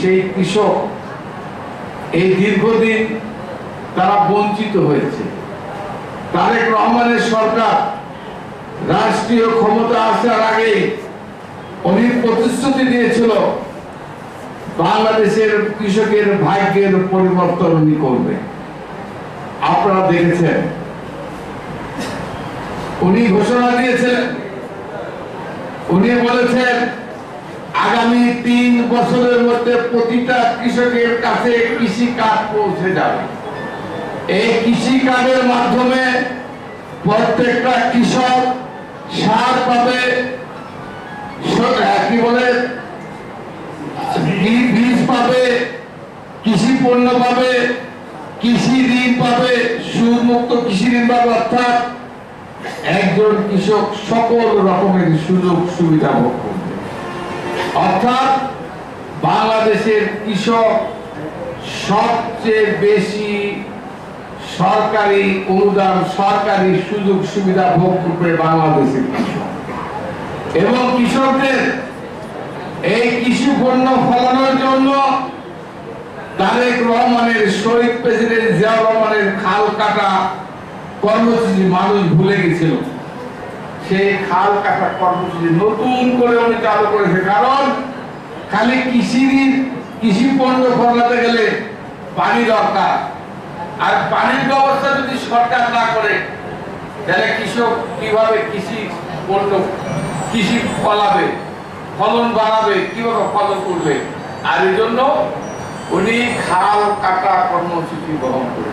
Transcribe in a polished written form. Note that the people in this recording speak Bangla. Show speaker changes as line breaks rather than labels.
সেই কৃষক এই দীর্ঘদিন তারা বঞ্চিত হয়েছে। তারেক রহমানের সরকার রাষ্ট্রীয় ক্ষমতা আসার আগে উনি প্রতিশ্রুতি দিয়েছিল বাংলাদেশের কৃষকের ভাগ্যের পরিবর্তন উনি করবে। আপনারা দেখেছেন উনি ঘোষণা দিয়েছিলেন, উনি বলেছেন আগামী 3 বছরের মধ্যে প্রতিটা কৃষকের কাছে কৃষি কার্ড পৌঁছে যাবে। এই কৃষি কার্ডের মাধ্যমে প্রত্যেকটা কৃষক সার পাবে, কি বলে বীজ পাবে, কৃষি পণ্য পাবে, কৃষি ঋণ পাবে, সুদমুক্ত কৃষি ঋণ পাবে। অর্থাৎ একজন কৃষক সকল রকমের সুযোগ সুবিধা ভোগ করবে। অর্থাৎ বাংলাদেশের কৃষক সবচেয়ে বেশি সরকারি অনুদান, সরকারি সুযোগ সুবিধা ভোগ করবে বাংলাদেশের কৃষক। এবং কৃষকদের এই কৃষি পণ্য ফলানোর জন্য তারেক রহমানের, শহীদ প্রেসিডেন্ট জিয়াউর রহমানের খাল কাটা কর্মসূচি মানুষ ভুলে গেছিল। সেই খাল কাটা কর্মসূচি নতুন করে উনি চালু করেছে। কারণ খালি কৃষি পণ্য ফলাতে গেলে পানি দরকার, আর পানির ব্যবস্থা যদি সরকার না করে তাহলে কৃষক কিভাবে কৃষি পণ্য কৃষি ফলাবে, ফলন বাড়াবে, কিভাবে ফলন করবে? আর এই জন্য উনি খাল কাটা কর্মসূচি গ্রহণ করেন।